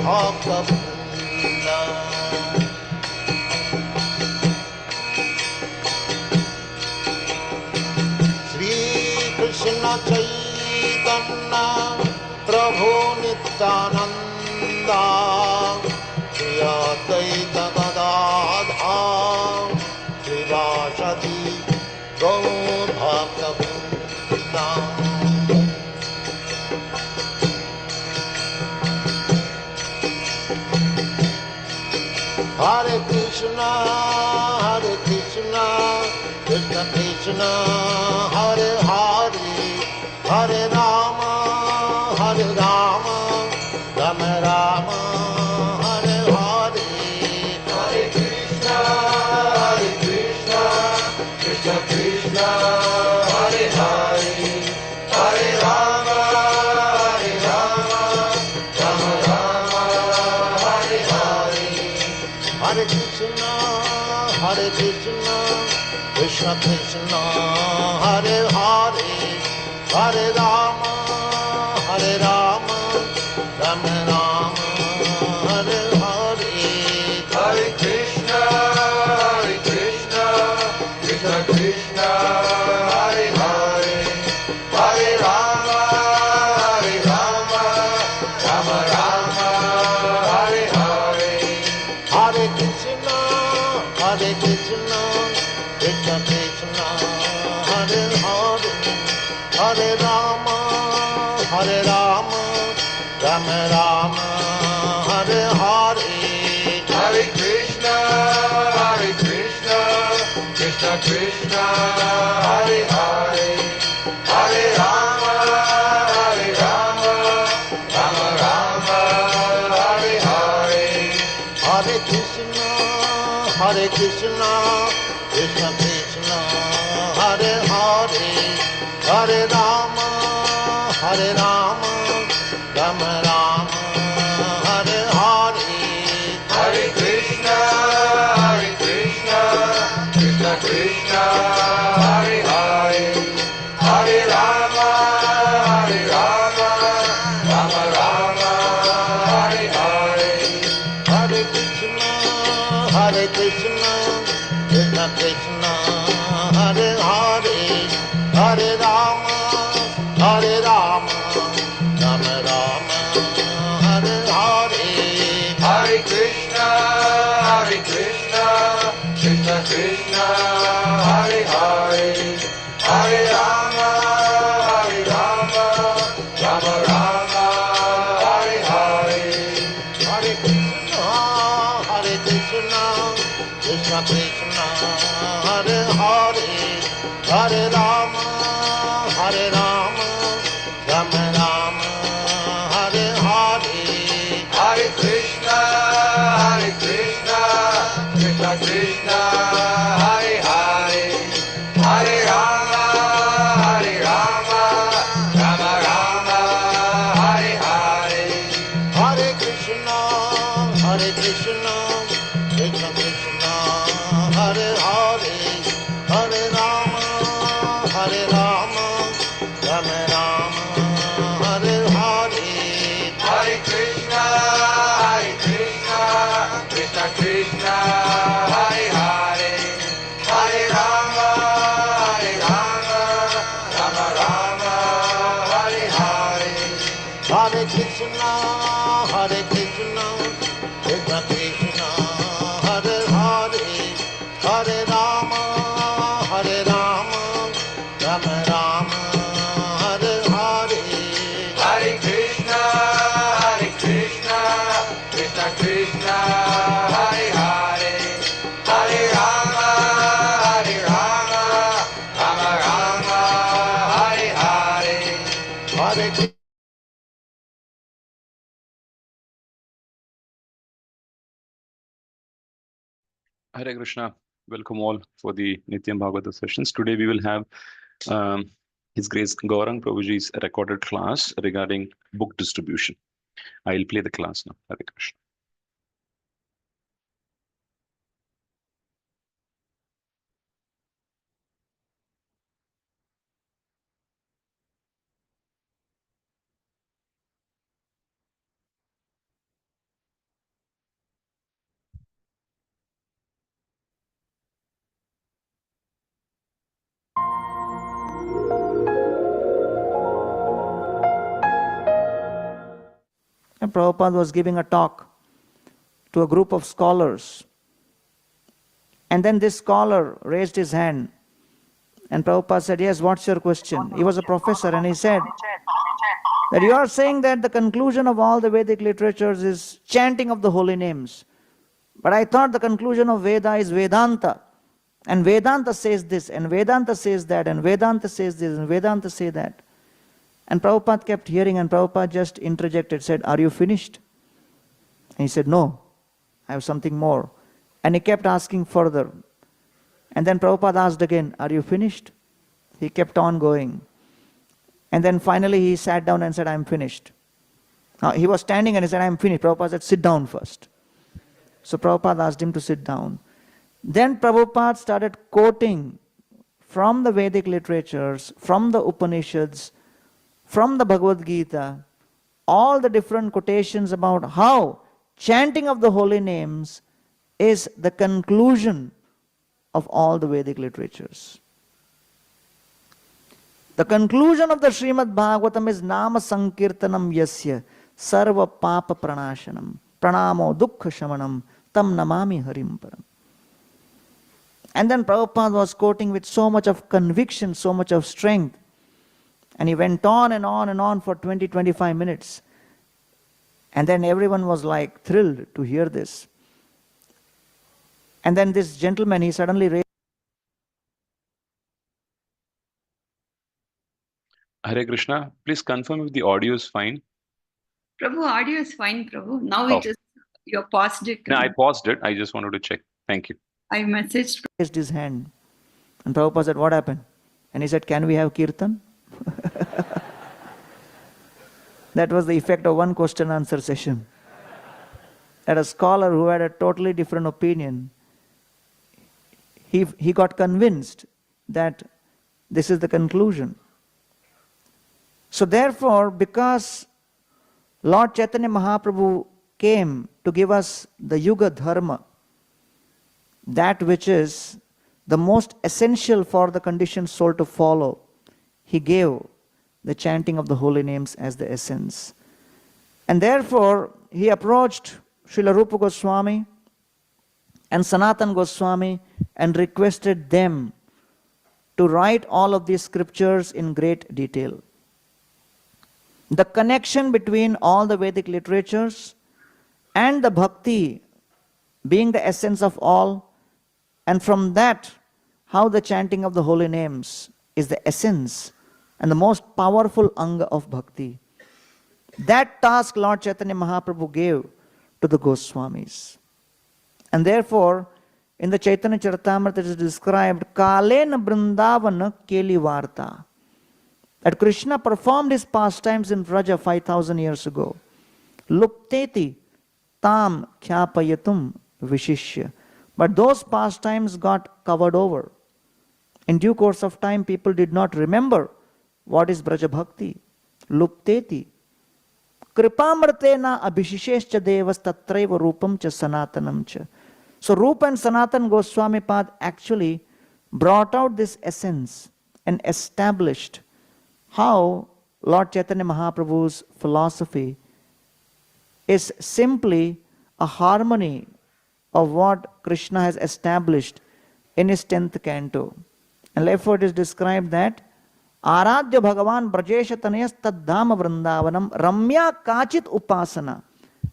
Bhakta-vrinda. Shri Krishna Chaitanya Prabhu Nityananda Shri Advaita Gadadhar Srivasati Gaur Bhakta-vrinda. Hare Krishna, Krishna Krishna, Hare Hare, Hare Rama, Rama Rama, Hare Hare. Hare Krishna, Krishna Krishna, Hare Hare, Hare Rama, Rama Rama, Hare Hare. Hare Krishna, Krishna Krishna, Hare Hare, Hare Rama, Rama Rama, Hare Hare. Hare Krishna, Krishna Krishna, Hare Hare, Hare Rama, Rama Rama, Hare Hare. Hare Krishna, Krishna Krishna, Hare Hare, Hare Rama, Rama Rama, Hare Hare. Hare Krishna, Krishna Krishna, Hare Hare, Hare Rama, Rama Rama, Hare Hare. Hare Krishna, Krishna Krishna, Hare Hare, Hare Rama, Rama Rama, Hare Hare. Hare Krishna, Krishna Krishna, Hare Hare, Hare Rama, Rama Rama, Hare Hare. Hare Krishna, Krishna Krishna, Hare Hare, Hare Rama, Rama Rama, Hare Hare. Hare Krishna, Krishna Krishna, Hare Hare, Hare Rama, Rama Rama, Hare Hare. Hare Krishna, Krishna Krishna, Hare Hare, Hare Rama, Rama Rama, Hare Hare. Hare Krishna, Krishna Krishna, Hare Hare, Hare Rama, Rama Rama, Hare Hare. Hare Krishna, Krishna Krishna, Hare Hare, Hare Rama, Rama Rama, Hare Hare. Hare Krishna, Krishna Krishna, Hare Hare, Hare Rama, Rama Rama, Hare Hare. Hare Krishna, Krishna Krishna, Hare Hare, Hare Rama, Rama Rama, Hare Hare. Hare Krishna, Krishna Krishna, Hare Hare, Hare Rama, Rama Rama, Hare Hare. Hare Hare Krishna. Welcome all for the Nityam Bhagavata sessions. Today we will have um, His Grace Gaurang Prabhuji's recorded class regarding book distribution. I'll play the class now. Hare Krishna. Prabhupada was giving a talk to a group of scholars. And then this scholar raised his hand. And Prabhupada said, yes, what's your question? He was a professor and he said that you are saying that the conclusion of all the Vedic literatures is chanting of the holy names. But I thought the conclusion of Veda is Vedanta. And Vedanta says this, and Vedanta says that, and Vedanta says this, and Vedanta say that. And Prabhupada kept hearing, and Prabhupada just interjected, said, are you finished? And he said, no, I have something more. And he kept asking further. And then Prabhupada asked again, are you finished? He kept on going. And then finally he sat down and said, I'm finished. Now he was standing and he said, I'm finished. Prabhupada said, sit down first. So Prabhupada asked him to sit down. Then Prabhupada started quoting from the Vedic literatures, from the Upanishads, from the Bhagavad Gita, all the different quotations about how chanting of the holy names is the conclusion of all the Vedic literatures. The conclusion of the Srimad Bhagavatam is Nama Sankirtanam Yasya Sarva Papa Pranashanam Pranamo Dukkha Shamanam Tam Namami Harim Param. And then Prabhupada was quoting with so much of conviction, so much of strength. And he went on and on and on for 20-25 minutes. And then everyone was like thrilled to hear this. And then this gentleman, he suddenly raised. Hare Krishna, please confirm if the audio is fine. Prabhu, audio is fine, Prabhu. Now Oh. it is, you paused it. No, I paused it. I just wanted to check. Thank you. I messaged. Raised his hand. And Prabhupada said, what happened? And he said, can we have kirtan? That was the effect of one question answer session. That a scholar who had a totally different opinion, he got convinced that this is the conclusion. So therefore, because Lord Chaitanya Mahaprabhu came to give us the Yuga Dharma, that which is the most essential for the conditioned soul to follow, he gave the chanting of the holy names as the essence. And therefore, he approached Srila Rupa Goswami and Sanatan Goswami and requested them to write all of these scriptures in great detail. The connection between all the Vedic literatures and the bhakti being the essence of all, and from that, how the chanting of the holy names is the essence and the most powerful anga of bhakti. That task Lord Chaitanya Mahaprabhu gave to the Goswamis. And therefore, in the Chaitanya Charitamrita it is described, Kalena Brindavana Keli Varta. That Krishna performed his pastimes in Vraja 5,000 years ago. Lupteti tam kyapayatum vishishya. But those pastimes got covered over. In due course of time, people did not remember what is Braja Bhakti. Lupteti. Kripamrtena abhishishescha devas tatraiva rupam cha sanatanam cha. So Rupa and Sanatan Goswami Pad actually brought out this essence and established how Lord Chaitanya Mahaprabhu's philosophy is simply a harmony of what Krishna has established in his 10th canto. And therefore it is described that Aradhya Bhagavan Brajesha Tanayas Taddhama Vrindavanam Ramya Kachit Upasana.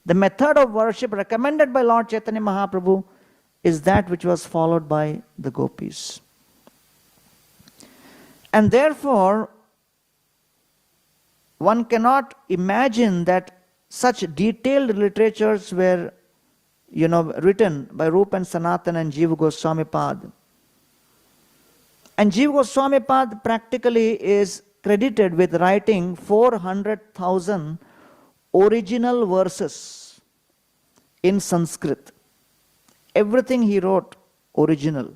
The method of worship recommended by Lord Chaitanya Mahaprabhu is that which was followed by the gopis. And therefore, one cannot imagine that such detailed literatures were written by Rupa and Sanatan and Jiva Goswami Pad. And Jiva Goswami Pad practically is credited with writing 400,000 original verses in Sanskrit. Everything he wrote original.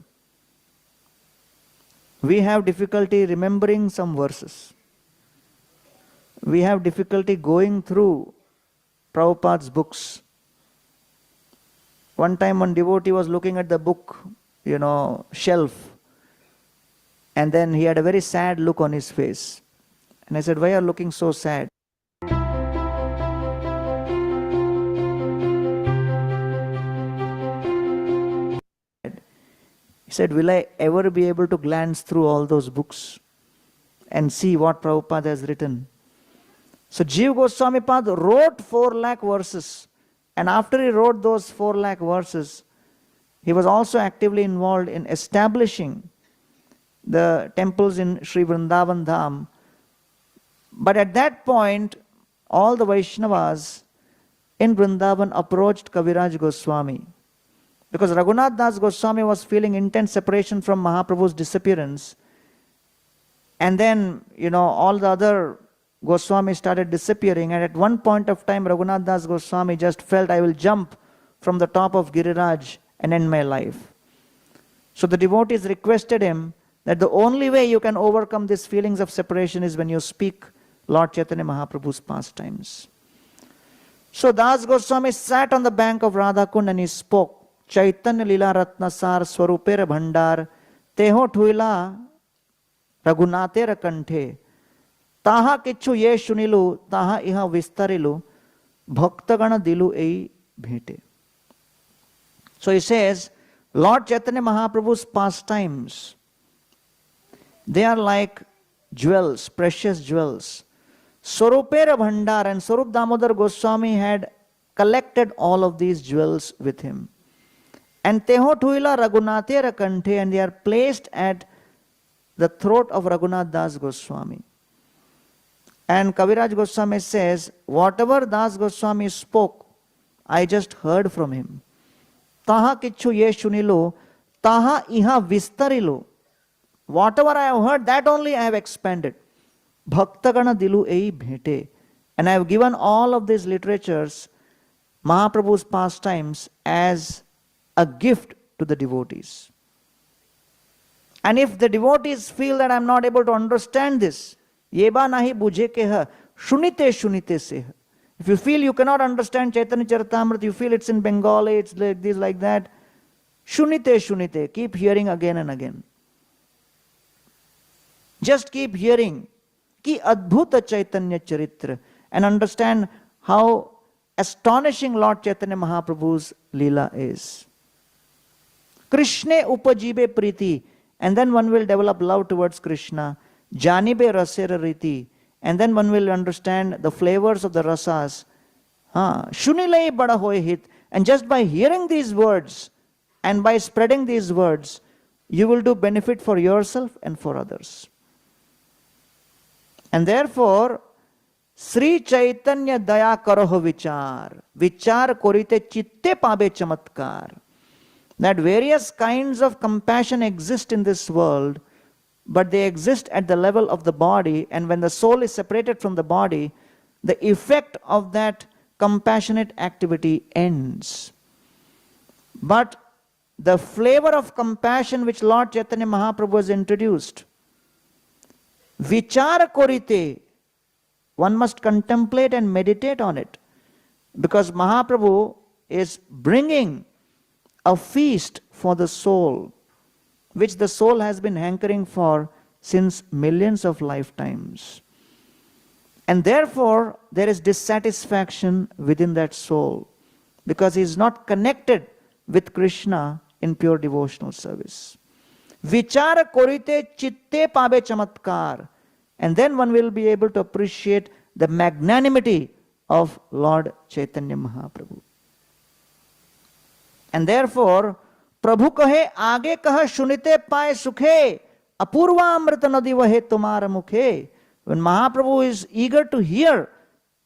We have difficulty remembering some verses. We have difficulty going through Prabhupada's books. One time one devotee was looking at the book, shelf. And then he had a very sad look on his face. And I said, why are you looking so sad? said, will I ever be able to glance through all those books and see what Prabhupada has written? So Jiva Goswami Pad wrote 4 lakh verses. And after he wrote those 4 lakh verses, he was also actively involved in establishing the temples in Sri Vrindavan Dham. But at that point, all the Vaishnavas in Vrindavan approached Kaviraj Goswami. Because Raghunath Das Goswami was feeling intense separation from Mahaprabhu's disappearance. And then, all the other Goswamis started disappearing. And at one point of time, Raghunath Das Goswami just felt, I will jump from the top of Giriraj and end my life. So the devotees requested him that the only way you can overcome these feelings of separation is when you speak Lord Chaitanya Mahaprabhu's pastimes. So Das Goswami sat on the bank of Radhakund and he spoke, Chaitanya Lila Ratna Sar Swarupera Bhandar Teho Thuila Raghunatera Kanthe Taha Kichu Ye Shunilu Taha Iha Vistarilu Bhaktagana Dilu Ei Bhete. So he says, Lord Chaitanya Mahaprabhu's pastimes, they are like jewels, precious jewels. Swarupera Bhandar, and Swarup Damodar Goswami had collected all of these jewels with him. And Teho Thuila Raghunatera Kanthe, and they are placed at the throat of Raghunath Das Goswami. And Kaviraj Goswami says, whatever Das Goswami spoke, I just heard from him. Taha kichu ye shunilu, taha iha vistarilu. Whatever I have heard, that only I have expanded. Bhaktagana dilu ei bhete. And I have given all of these literatures, Mahaprabhu's pastimes, as a gift to the devotees. And if the devotees feel that I am not able to understand this, yeba nahi bujhe keha, shunite shunite seha. If you feel you cannot understand Chaitanya Charitamrita, you feel it's in Bengali, it's like this, like that, shunite shunite, keep hearing again and again. Just keep hearing ki adbhuta Chaitanya Charitra and understand how astonishing Lord Chaitanya Mahaprabhu's Leela is. Krishne upajibe priti, and then one will develop love towards Krishna. Janibe rasera riti, and then one will understand the flavors of the rasas. Shunilai bada hoy hit, and just by hearing these words and by spreading these words, you will do benefit for yourself and for others. And therefore, Sri Chaitanya Daya Karaho Vichar, Vichar Korite Chitte Pabe Chamatkar. That various kinds of compassion exist in this world, but they exist at the level of the body, and when the soul is separated from the body, the effect of that compassionate activity ends. But the flavor of compassion which Lord Chaitanya Mahaprabhu has introduced, vichara korite, one must contemplate and meditate on it, because Mahaprabhu is bringing a feast for the soul, which the soul has been hankering for since millions of lifetimes. And therefore, there is dissatisfaction within that soul, because he is not connected with Krishna in pure devotional service. Vichara korite chitte pabe chamatkar. And then one will be able to appreciate the magnanimity of Lord Chaitanya Mahaprabhu. And therefore, Prabhu kahe aage kaha shunite paye sukhe, apurva amrita nadi vahe tumara mukhe. When Mahaprabhu is eager to hear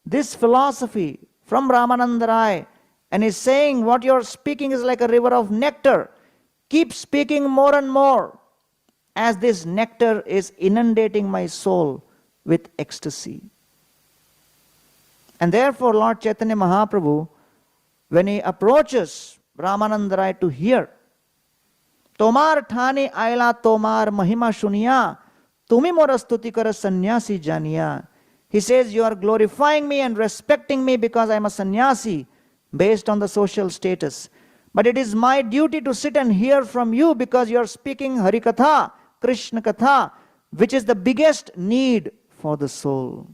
this philosophy from Ramananda Rai, and is saying, what you are speaking is like a river of nectar. Keep speaking more and more, as this nectar is inundating my soul with ecstasy. And therefore, Lord Chaitanya Mahaprabhu, when he approaches Ramananda Rai to hear, Tomar thani aila tomar mahima shuniya, tumi mora stuti kara sannyasi janiya. He says, you are glorifying me and respecting me because I am a sannyasi based on the social status. But it is my duty to sit and hear from you because you are speaking Harikatha, Krishna Katha, which is the biggest need for the soul.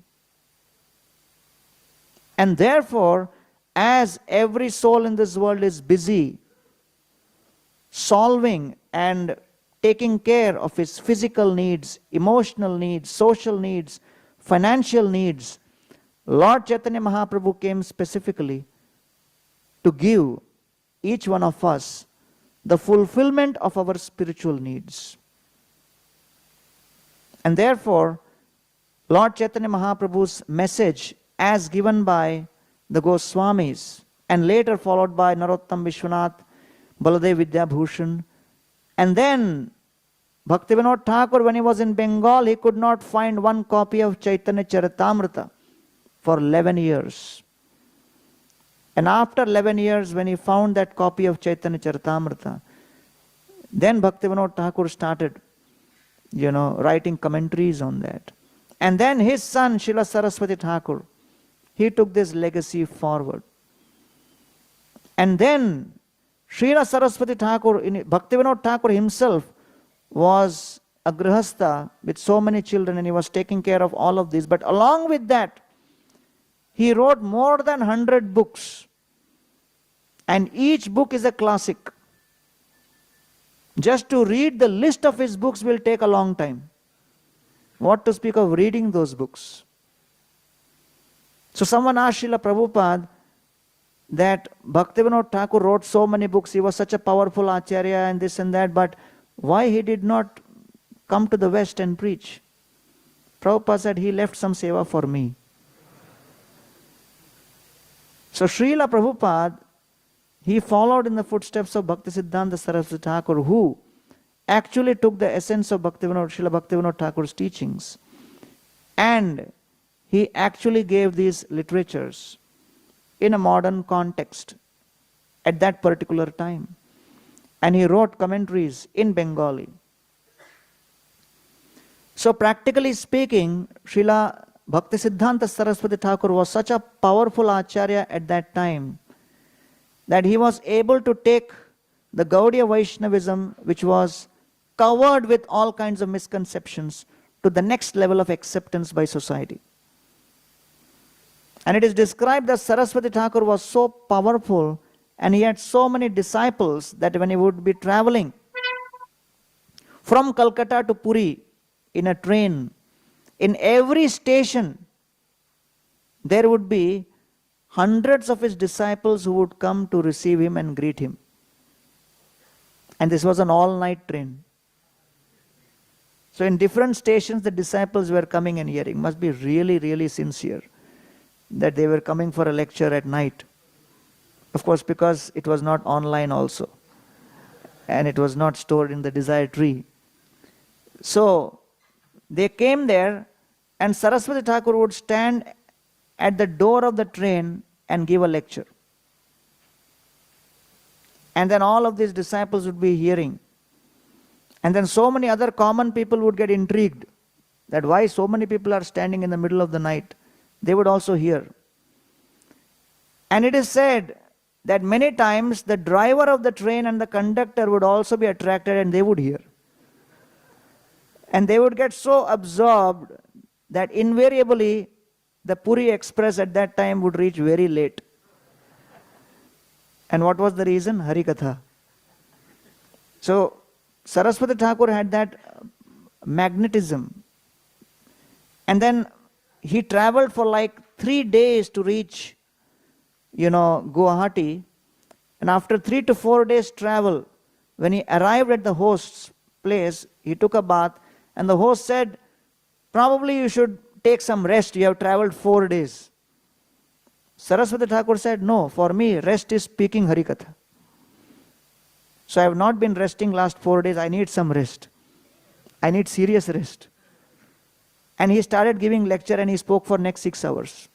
And therefore, as every soul in this world is busy solving and taking care of his physical needs, emotional needs, social needs, financial needs, Lord Chaitanya Mahaprabhu came specifically to give each one of us the fulfillment of our spiritual needs. And therefore, Lord Chaitanya Mahaprabhu's message, as given by the Goswamis and later followed by Narottam Vishwanath, Baladev Vidyabhushan, and then Bhaktivinoda Thakur, when he was in Bengal, he could not find one copy of Chaitanya Charitamrita for 11 years. And after 11 years, when he found that copy of Chaitanya Charitamrita, then Bhaktivinoda Thakur started, writing commentaries on that. And then his son, Srila Saraswati Thakur, he took this legacy forward. And then Srila Saraswati Thakur, Bhaktivinoda Thakur himself was a grihastha with so many children, and he was taking care of all of this. But along with that, he wrote more than 100 books. And each book is a classic. Just to read the list of his books will take a long time. What to speak of reading those books? So someone asked Srila Prabhupada that Bhaktivinoda Thakur wrote so many books, he was such a powerful acharya and this and that, but why he did not come to the West and preach? Prabhupada said he left some seva for me. So Srila Prabhupada, he followed in the footsteps of Bhaktisiddhanta Saraswati Thakur, who actually took the essence of Srila Bhaktivinoda Thakur's teachings, and he actually gave these literatures in a modern context at that particular time. And he wrote commentaries in Bengali. So practically speaking, Srila Bhaktisiddhanta Saraswati Thakur was such a powerful acharya at that time that he was able to take the Gaudiya Vaishnavism, which was covered with all kinds of misconceptions, to the next level of acceptance by society. And it is described that Saraswati Thakur was so powerful and he had so many disciples that when he would be traveling from Calcutta to Puri in a train, in every station there would be hundreds of his disciples who would come to receive him and greet him. And this was an all-night train. So in different stations the disciples were coming and hearing. Must be really, really sincere that they were coming for a lecture at night. Of course, because it was not online also. And it was not stored in the desire tree. So they came there, and Saraswati Thakur would stand at the door of the train and give a lecture. And then all of these disciples would be hearing. And then so many other common people would get intrigued that why so many people are standing in the middle of the night. They would also hear. And it is said that many times the driver of the train and the conductor would also be attracted and they would hear. And they would get so absorbed that invariably the Puri Express at that time would reach very late. And what was the reason? Harikatha. So Saraswati Thakur had that magnetism. And then he traveled for like 3 days to reach, Guwahati. And after 3 to 4 days travel, when he arrived at the host's place, he took a bath, and the host said, probably you should take some rest, you have traveled 4 days. Saraswati Thakur said, no, for me rest is speaking Harikatha. So I have not been resting last 4 days, I need some rest. I need serious rest. And he started giving lecture and he spoke for next 6 hours.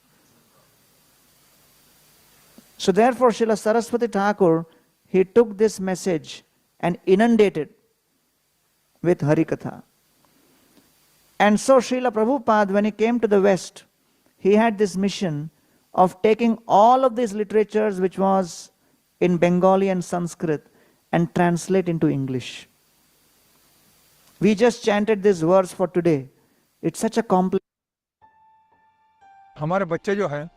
So therefore Srila Saraswati Thakur, he took this message and inundated with Harikatha. And so Srila Prabhupada, when he came to the West, he had this mission of taking all of these literatures which was in Bengali and Sanskrit and translate into English. We just chanted this verse for today. It's such a complex हमारे बच्चे जो हैं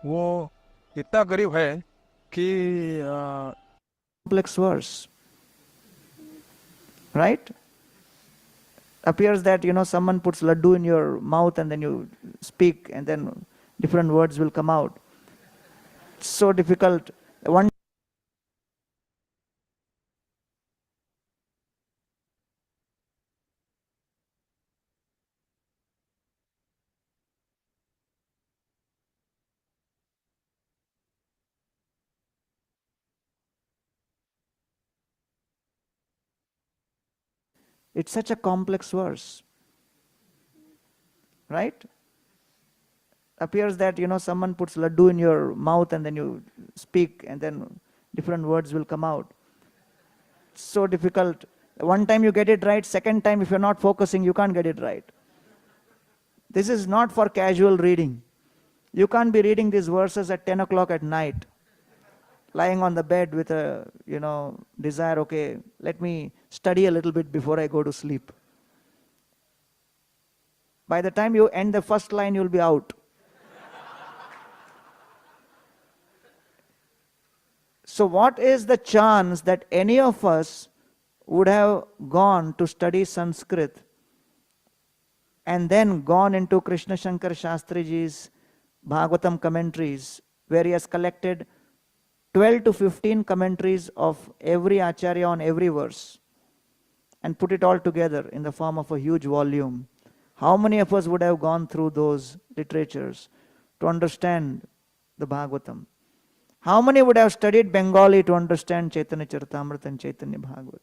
वो इतना गरीब है कि verse. right? Appears that, someone puts laddu in your mouth and then you speak and then different words will come out. It's so difficult. One It's such a complex verse, right? Appears that, someone puts laddu in your mouth and then you speak and then different words will come out. It's so difficult. One time you get it right, second time if you're not focusing, you can't get it right. This is not for casual reading. You can't be reading these verses at 10 o'clock at night, lying on the bed with a, desire, okay, let me study a little bit before I go to sleep. By the time you end the first line, you'll be out. So what is the chance that any of us would have gone to study Sanskrit and then gone into Krishna Shankar Shastriji's Bhagavatam commentaries, where he has collected 12 to 15 commentaries of every Acharya on every verse and put it all together in the form of a huge volume. How many of us would have gone through those literatures to understand the Bhagavatam? How many would have studied Bengali to understand Chaitanya Charitamrita and Chaitanya Bhagavat?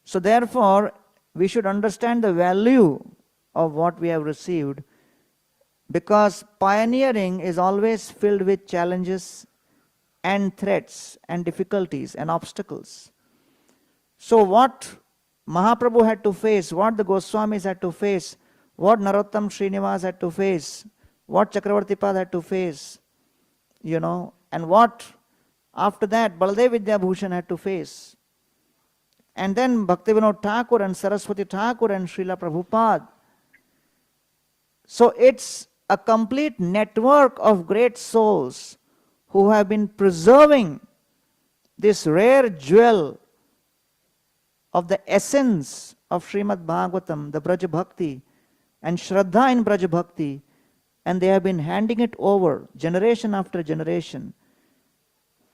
So therefore, we should understand the value of what we have received, because pioneering is always filled with challenges and threats and difficulties and obstacles. So what Mahaprabhu had to face, what the Goswamis had to face, what Narottam Srinivas had to face, what Chakravarti Pad had to face, and what after that Baladev Vidya Bhushan had to face. And then Bhaktivinoda Thakur and Saraswati Thakur and Srila Prabhupada. So it's a complete network of great souls who have been preserving this rare jewel of the essence of Srimad Bhagavatam, the Braja Bhakti, and Shraddha in Braja Bhakti, and they have been handing it over generation after generation.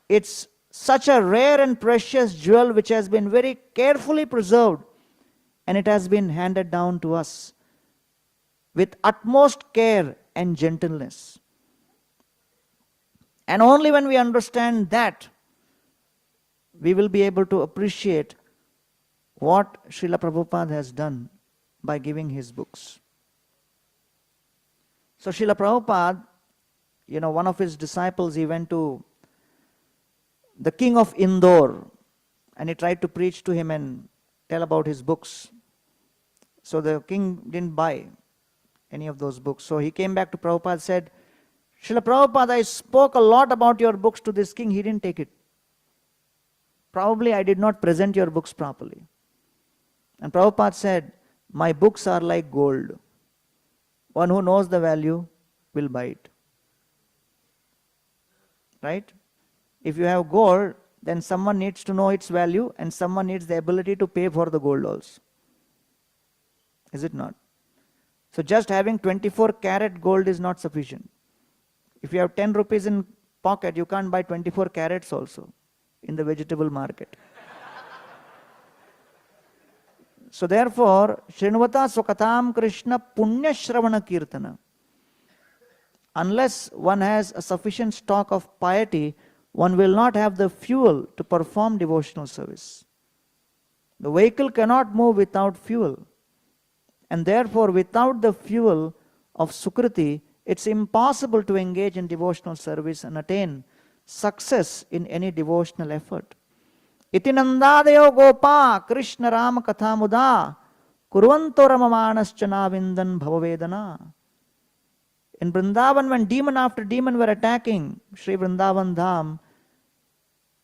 It's such a rare and precious jewel which has been very carefully preserved, and it has been handed down to us with utmost care and gentleness. And only when we understand that, we will be able to appreciate what Srila Prabhupada has done by giving his books. So Srila Prabhupada, one of his disciples, he went to the king of Indore and he tried to preach to him and tell about his books. So the king didn't buy any of those books. So he came back to Prabhupada and said, Srila Prabhupada, I spoke a lot about your books to this king, he didn't take it. Probably I did not present your books properly. And Prabhupada said, my books are like gold. One who knows the value will buy it. Right? If you have gold, then someone needs to know its value and someone needs the ability to pay for the gold also. Is it not? So just having 24 karat gold is not sufficient. If you have 10 rupees in pocket, you can't buy 24 carats also in the vegetable market. So therefore, Shrinvata Swakatam Krishna Punya Shravana Kirtana. Unless one has a sufficient stock of piety, one will not have the fuel to perform devotional service. The vehicle cannot move without fuel. And therefore, without the fuel of Sukriti, it's impossible to engage in devotional service and attain success in any devotional effort. Iti nandadayo gopa Krishna Rama katha muda kurvanto ramamanas-chana vindan bhavavedana. In Vrindavan, when demon after demon were attacking Sri Vrindavan Dham,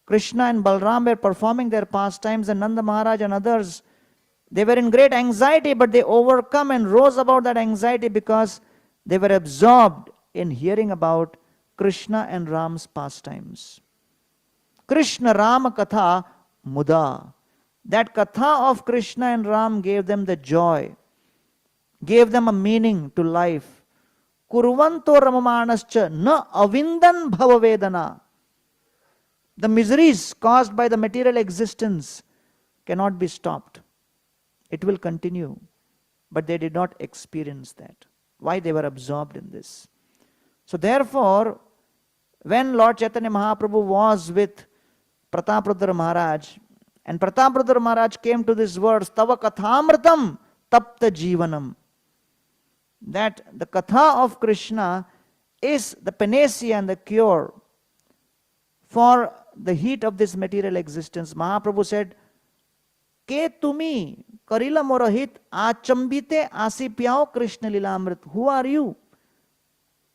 Krishna and Balram were performing their pastimes, and Nanda Maharaj and others, they were in great anxiety, but they overcome and rose about that anxiety because they were absorbed in hearing about Krishna and Ram's pastimes. Krishna Rama Katha Muda. That katha of Krishna and Ram gave them the joy, gave them a meaning to life. Kurvanto ramamanascha na avindan bhavavedana. The miseries caused by the material existence cannot be stopped. It will continue. But they did not experience that. Why? They were absorbed in this. So therefore, when Lord Chaitanya Mahaprabhu was with Prataprudra Maharaj, and Prataprudra Maharaj came to this verse, Tava kathamritam tapta jivanam, that the katha of Krishna is the panacea and the cure for the heat of this material existence. Mahaprabhu said, Ke tumi karila morahit achambite asipyao Krishna lilamrit. Who are you?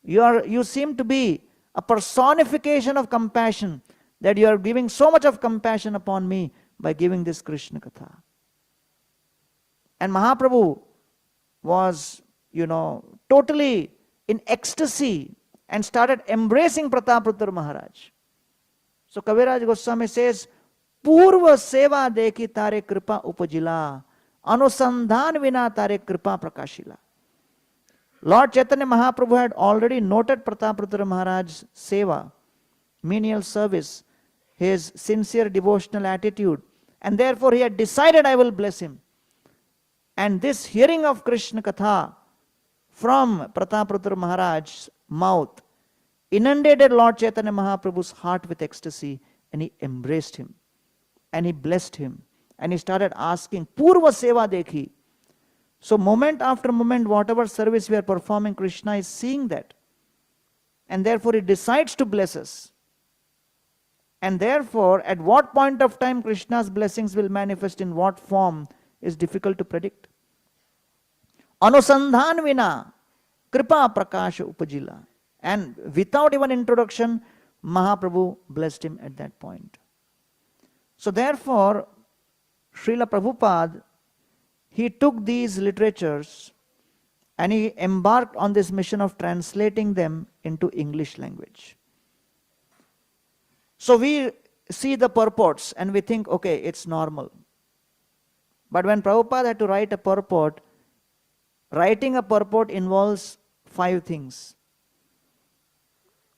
You seem to be a personification of compassion, that you are giving so much of compassion upon me by giving this Krishna Katha. And Mahaprabhu was, totally in ecstasy and started embracing Prataprudra Maharaj. So Kaviraj Goswami says, Purva seva dekhi tare kripa upajila, anusandhan vina tare kripa prakashila. Lord Chaitanya Mahaprabhu had already noted Prataprudra Maharaj's seva, menial service, his sincere devotional attitude, and therefore he had decided, I will bless him. And this hearing of Krishna Katha from Prataprudra Maharaj's mouth inundated Lord Chaitanya Mahaprabhu's heart with ecstasy, and he embraced him, and he blessed him, and he started asking, Purva seva dekhi. So moment after moment, whatever service we are performing, Krishna is seeing that. And therefore he decides to bless us. And therefore, at what point of time Krishna's blessings will manifest in what form is difficult to predict. Anusandhan vina, kripa prakasha upajila. And without even introduction, Mahaprabhu blessed him at that point. So therefore, Srila Prabhupada, he took these literatures and he embarked on this mission of translating them into English language. So we see the purports and we think, okay, it's normal. But when Prabhupada had to write a purport, writing a purport involves 5 things.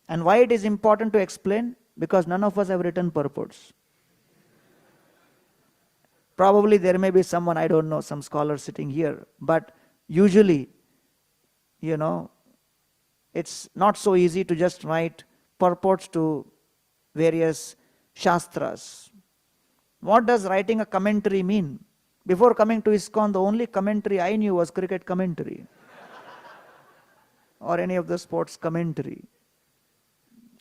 And why it is important to explain? Because none of us have written purports. Probably there may be someone, I don't know, some scholar sitting here. But usually, it's not so easy to just write purports to various shastras. What does writing a commentary mean? Before coming to ISKCON, the only commentary I knew was cricket commentary. Or any of the sports commentary.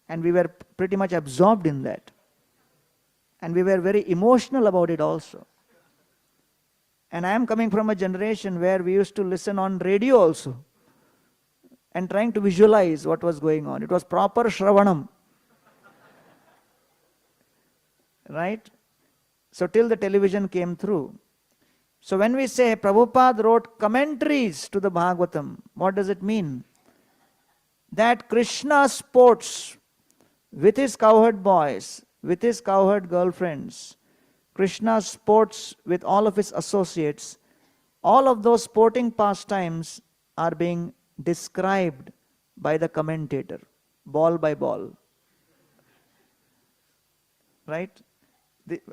And we were pretty much absorbed in that. And we were very emotional about it also. And I am coming from a generation where we used to listen on radio also. And trying to visualize what was going on. It was proper Shravanam. Right? So till the television came through. So when we say Prabhupada wrote commentaries to the Bhagavatam, what does it mean? That Krishna sports with his cowherd boys, with his cowherd girlfriends. Krishna sports with all of his associates. All of those sporting pastimes are being described by the commentator, ball by ball. Right?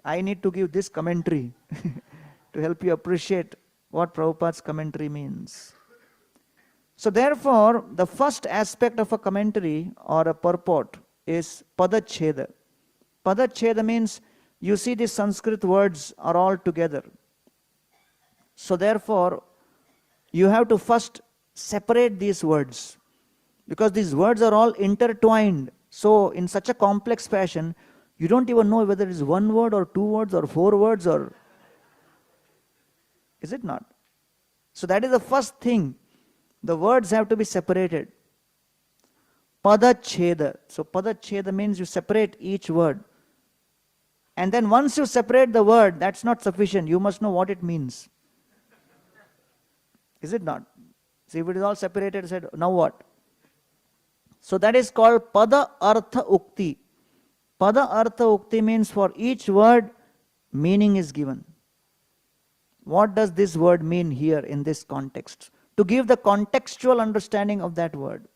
I need to give this commentary to help you appreciate what Prabhupada's commentary means. So therefore, the first aspect of a commentary or a purport is padacheda. Padacheda means you see these Sanskrit words are all together. So therefore, you have to first separate these words, because these words are all intertwined. So in such a complex fashion, you don't even know whether it is 1 word or 2 words or 4 words or... Is it not? So that is the first thing. The words have to be separated. Padacheda. So padacheda means you separate each word. And then once you separate the word, that's not sufficient. You must know what it means. Is it not? See, if it is all separated, said, now what? So that is called pada artha ukti. Pada artha ukti means for each word, meaning is given. what does this word mean here in this context? To give the contextual understanding of that word.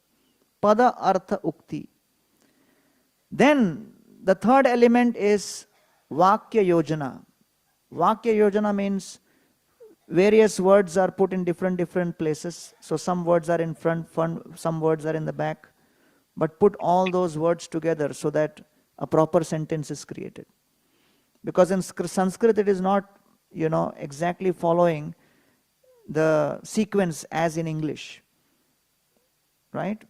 Pada Artha Ukti. Then the third element is Vakya Yojana. Vakya Yojana means various words are put in different places. So some words are in front, some words are in the back. But put all those words together so that a proper sentence is created. Because in Sanskrit it is not, exactly following the sequence as in English. Right?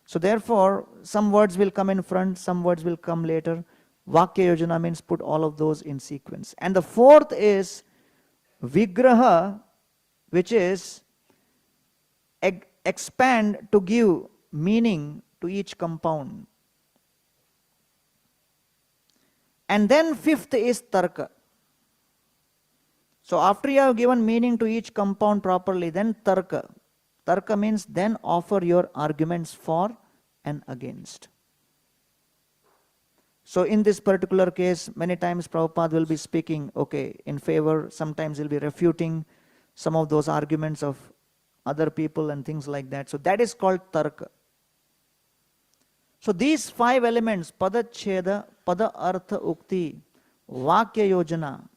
So therefore, some words will come in front, some words will come later. Vakya Yojana means put all of those in sequence. And the fourth is Vigraha, which is expand to give meaning to each compound. And then fifth is Tarka. So after you have given meaning to each compound properly, then Tarka. Tarka means then offer your arguments for and against. So in this particular case, many times Prabhupada will be speaking, in favor, sometimes he'll be refuting some of those arguments of other people and things like that. So that is called Tarka. So these 5 elements, Pada Cheda, Pada Artha Ukti, Vakya Yojana,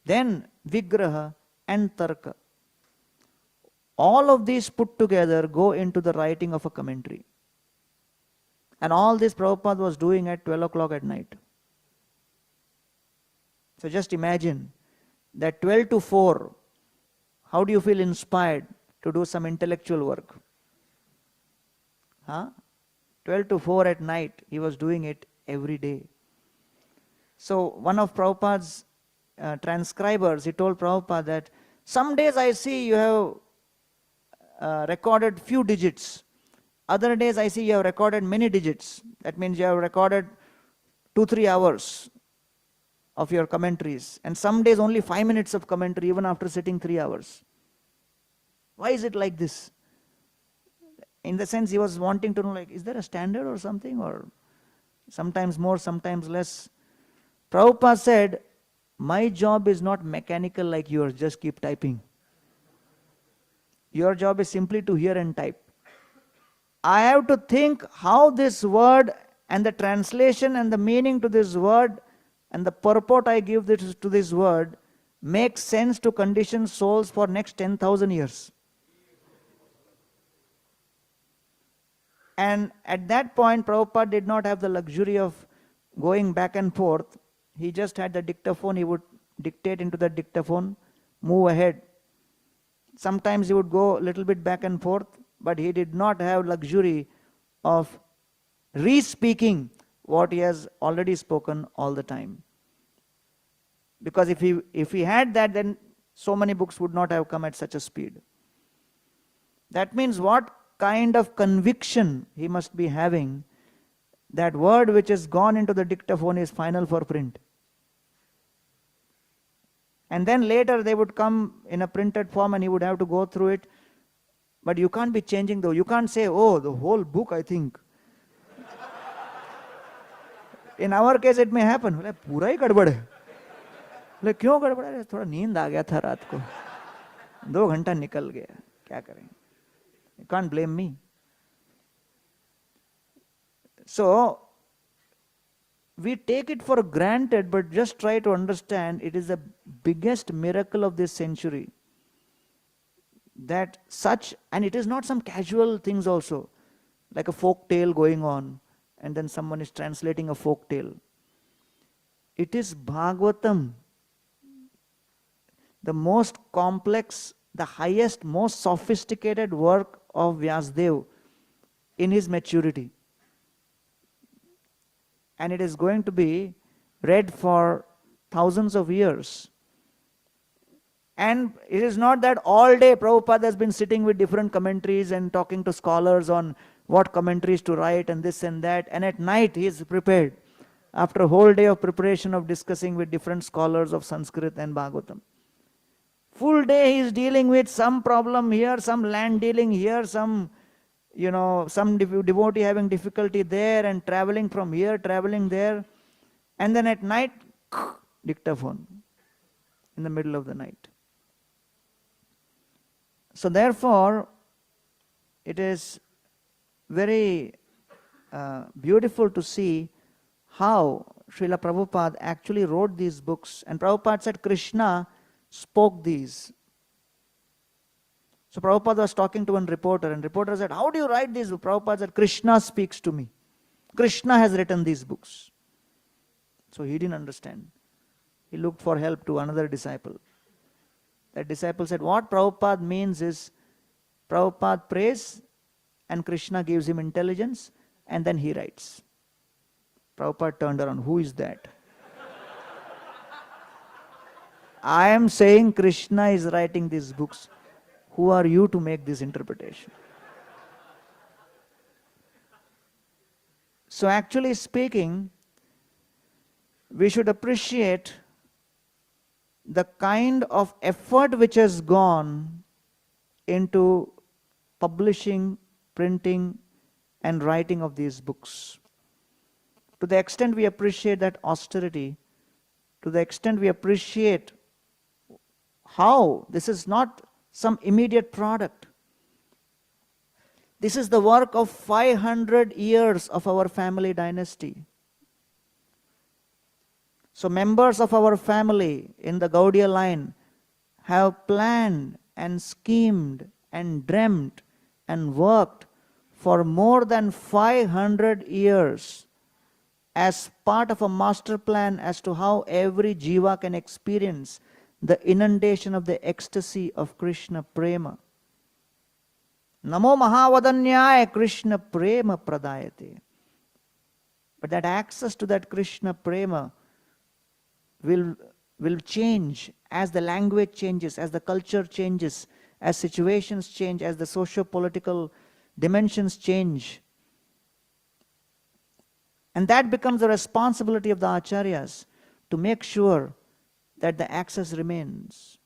then Vigraha and Tarka. All of these put together go into the writing of a commentary. And all this Prabhupada was doing at 12 o'clock at night. So just imagine that 12 to 4, how do you feel inspired to do some intellectual work? 12 to 4 at night, he was doing it every day. So one of Prabhupada's transcribers, he told Prabhupada that some days I see you have recorded few digits. Other days I see you have recorded many digits. That means you have recorded 2-3 hours of your commentaries. And some days only 5 minutes of commentary even after sitting 3 hours. Why is it like this? In the sense he was wanting to know, is there a standard or something? Or sometimes more, sometimes less. Prabhupada said, my job is not mechanical like yours, just keep typing. Your job is simply to hear and type. I have to think how this word and the translation and the meaning to this word and the purport I give to this word makes sense to conditioned souls for next 10,000 years. And at that point, Prabhupada did not have the luxury of going back and forth. He just had the dictaphone. He would dictate into the dictaphone, move ahead. Sometimes he would go a little bit back and forth, but he did not have luxury of re-speaking what he has already spoken all the time. Because if he had that, then so many books would not have come at such a speed. That means what kind of conviction he must be having that word which has gone into the dictaphone is final for print. And then later they would come in a printed form and he would have to go through it. But you can't be changing though. You can't say, oh, the whole book, I think. In our case, it may happen. पूरा ही गड़बड़ है. क्यों गड़बड़ है? थोड़ा नींद आ गया था रात को. 2 घंटा निकल गया. क्या करें? You can't blame me. So, we take it for granted, but just try to understand it is the biggest miracle of this century. That such, and it is not some casual things also, like a folk tale going on, and then someone is translating a folk tale. It is Bhagavatam, the most complex, the highest, most sophisticated work of Vyasdev in his maturity. And it is going to be read for thousands of years. And it is not that all day Prabhupada has been sitting with different commentaries and talking to scholars on what commentaries to write and this and that. And at night he is prepared after a whole day of preparation of discussing with different scholars of Sanskrit and Bhagavatam. Full day he is dealing with some problem here, some land dealing here, some devotee having difficulty there and traveling from here, traveling there. And then at night, dictaphone in the middle of the night. So therefore, it is very beautiful to see how Srila Prabhupada actually wrote these books. And Prabhupada said Krishna spoke these. So Prabhupada was talking to one reporter, and reporter said, how do you write these books? Prabhupada said, Krishna speaks to me. Krishna has written these books. So he didn't understand. He looked for help to another disciple. That disciple said, what Prabhupada means is, Prabhupada prays and Krishna gives him intelligence and then he writes. Prabhupada turned around, who is that? I am saying Krishna is writing these books. Who are you to make this interpretation? So actually speaking, we should appreciate the kind of effort which has gone into publishing, printing, and writing of these books. To the extent we appreciate that austerity, to the extent we appreciate how this is not some immediate product. This is the work of 500 years of our family dynasty. So members of our family in the Gaudiya line have planned and schemed and dreamt and worked for more than 500 years as part of a master plan as to how every jiva can experience the inundation of the ecstasy of Krishna Prema. Namo Mahavadanyaya Krishna Prema Pradayate. But that access to that Krishna Prema will change as the language changes, as the culture changes, as situations change, as the socio-political dimensions change. And that becomes the responsibility of the acharyas to make sure that the access remains.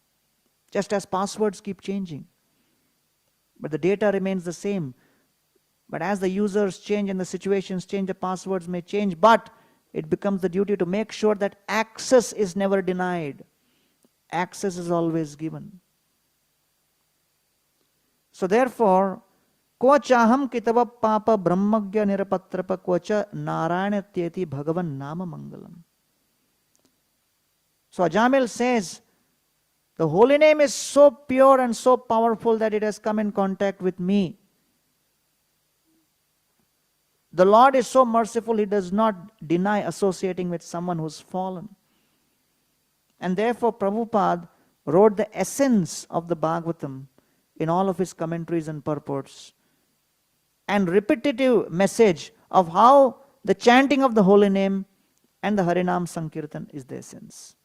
Just as passwords keep changing, but the data remains the same. But as the users change and the situations change, the passwords may change, but it becomes the duty to make sure that access is never denied. Access is always given. So therefore, Kvachaham kitava papa brahmagya nirapatrapa kvacha narayaнаtyeti bhagavan nama mangalam. So Ajamil says, the holy name is so pure and so powerful that it has come in contact with me. The Lord is so merciful, He does not deny associating with someone who's fallen. And therefore Prabhupada wrote the essence of the Bhagavatam in all of his commentaries and purports. And repetitive message of how the chanting of the holy name and the Harinam Sankirtan is the essence.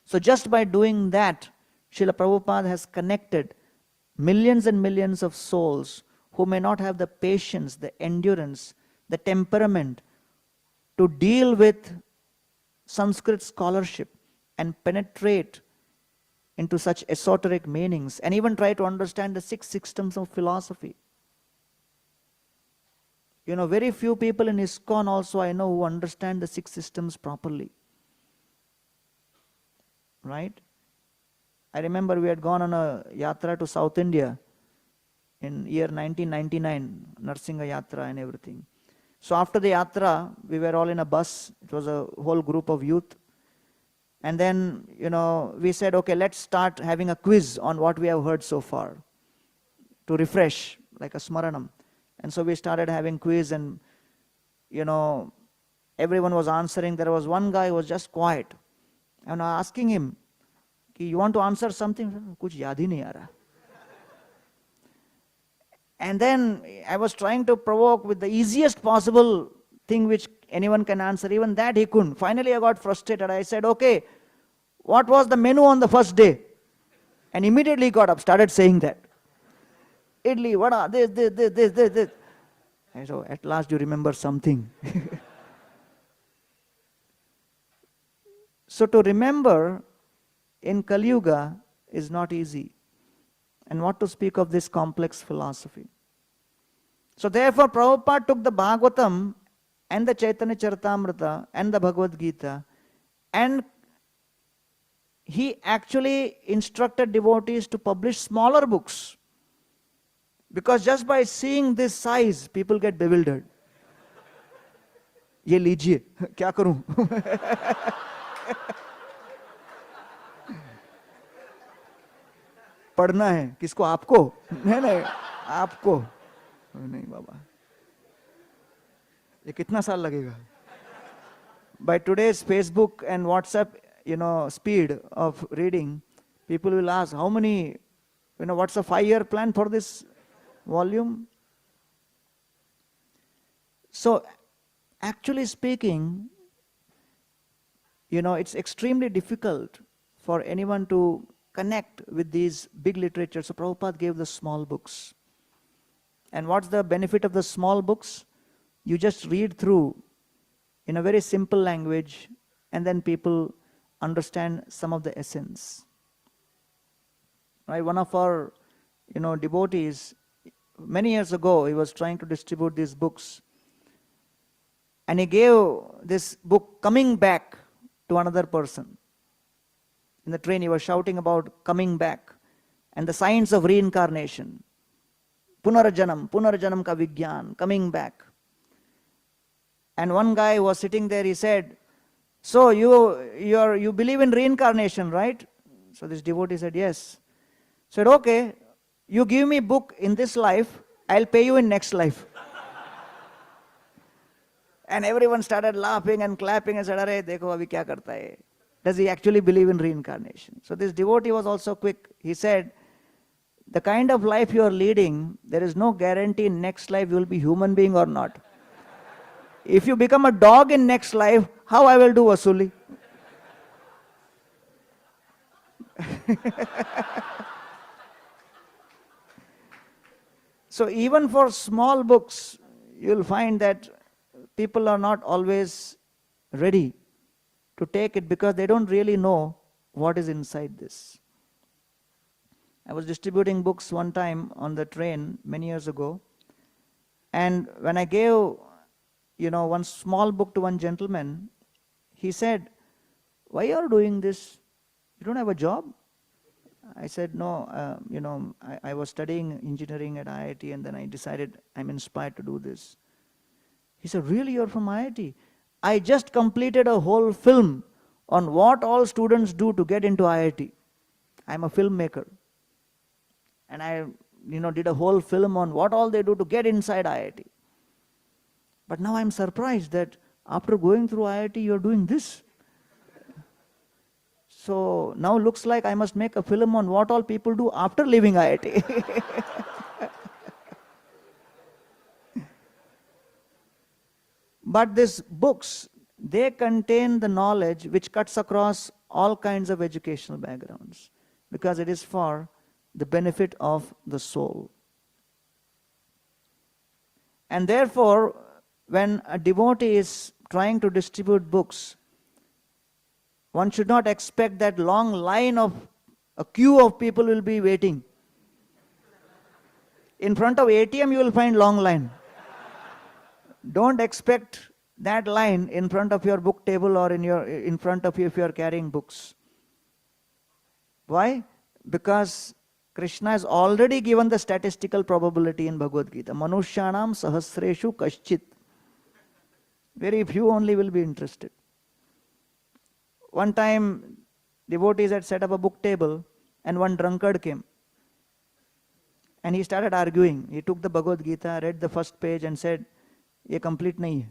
So just by doing that, Srila Prabhupada has connected millions and millions of souls who may not have the patience, the endurance, the temperament to deal with Sanskrit scholarship and penetrate into such esoteric meanings and even try to understand the 6 systems of philosophy. Very few people in ISKCON also I know who understand the 6 systems properly. Right? I remember we had gone on a yatra to South India in year 1999, Narsinga Yatra and everything. So after the yatra, we were all in a bus. It was a whole group of youth. And then, we said, okay, let's start having a quiz on what we have heard so far to refresh, like a smaranam. And so we started having quiz and, everyone was answering. There was one guy who was just quiet. And I was asking him, you want to answer something? Kuch yaad hi nahi aa raha. And then I was trying to provoke with the easiest possible thing which anyone can answer. Even that he couldn't. Finally I got frustrated. I said, okay, what was the menu on the first day? And immediately he got up, started saying that. Idli, vada, this. And so at last you remember something. So to remember in Kali Yuga is not easy. And what to speak of this complex philosophy. So therefore Prabhupada took the Bhagavatam and the Chaitanya Charitamrita and the Bhagavad Gita and he actually instructed devotees to publish smaller books. Because just by seeing this size, people get bewildered. ये लीजिए, क्या करूं? पढ़ना है किसको? आपको? नहीं, आपको नहीं बाबा, ये कितना साल लगेगा? By today's Facebook and WhatsApp, speed of reading, people will ask, how many, what's a 5-year plan for this volume? So, actually speaking, it's extremely difficult for anyone to connect with these big literature. So Prabhupada gave the small books. And what's the benefit of the small books? You just read through in a very simple language, and then people understand some of the essence. Right? One of our, devotees, many years ago, he was trying to distribute these books. And he gave this book, Coming Back, to another person. In the train, he was shouting about coming back and the science of reincarnation. Punarjanam ka vigyan, coming back. And one guy was sitting there, he said, so you believe in reincarnation, right? So this devotee said, yes. Said, okay, you give me book in this life, I'll pay you in next life. And everyone started laughing and clapping and said, "Arey, dekho abhi kya karta hai? Does he actually believe in reincarnation?" So this devotee was also quick. He said, the kind of life you are leading, there is no guarantee in next life you will be human being or not. If you become a dog in next life, how I will do vasuli? So even for small books, you will find that people are not always ready to take it because they don't really know what is inside this. I was distributing books one time on the train many years ago, and when I gave, one small book to one gentleman, he said, "Why are you doing this? You don't have a job?" I said, "No, I was studying engineering at IIT, and then I decided I'm inspired to do this." He said, "Really, you're from IIT? I just completed a whole film on what all students do to get into IIT. I'm a filmmaker. And I, did a whole film on what all they do to get inside IIT. But now I'm surprised that after going through IIT, you're doing this. So now looks like I must make a film on what all people do after leaving IIT." But these books, they contain the knowledge which cuts across all kinds of educational backgrounds, because it is for the benefit of the soul. And therefore, when a devotee is trying to distribute books, one should not expect that long line of a queue of people will be waiting. In front of ATM, you will find long line. Don't expect that line in front of your book table or in front of you if you are carrying books. Why? Because Krishna has already given the statistical probability in Bhagavad Gita. Manushyanam sahasreshu kaschit. Very few only will be interested. One time, devotees had set up a book table and one drunkard came. And he started arguing. He took the Bhagavad Gita, read the first page and said, "Ye complete nahi hai."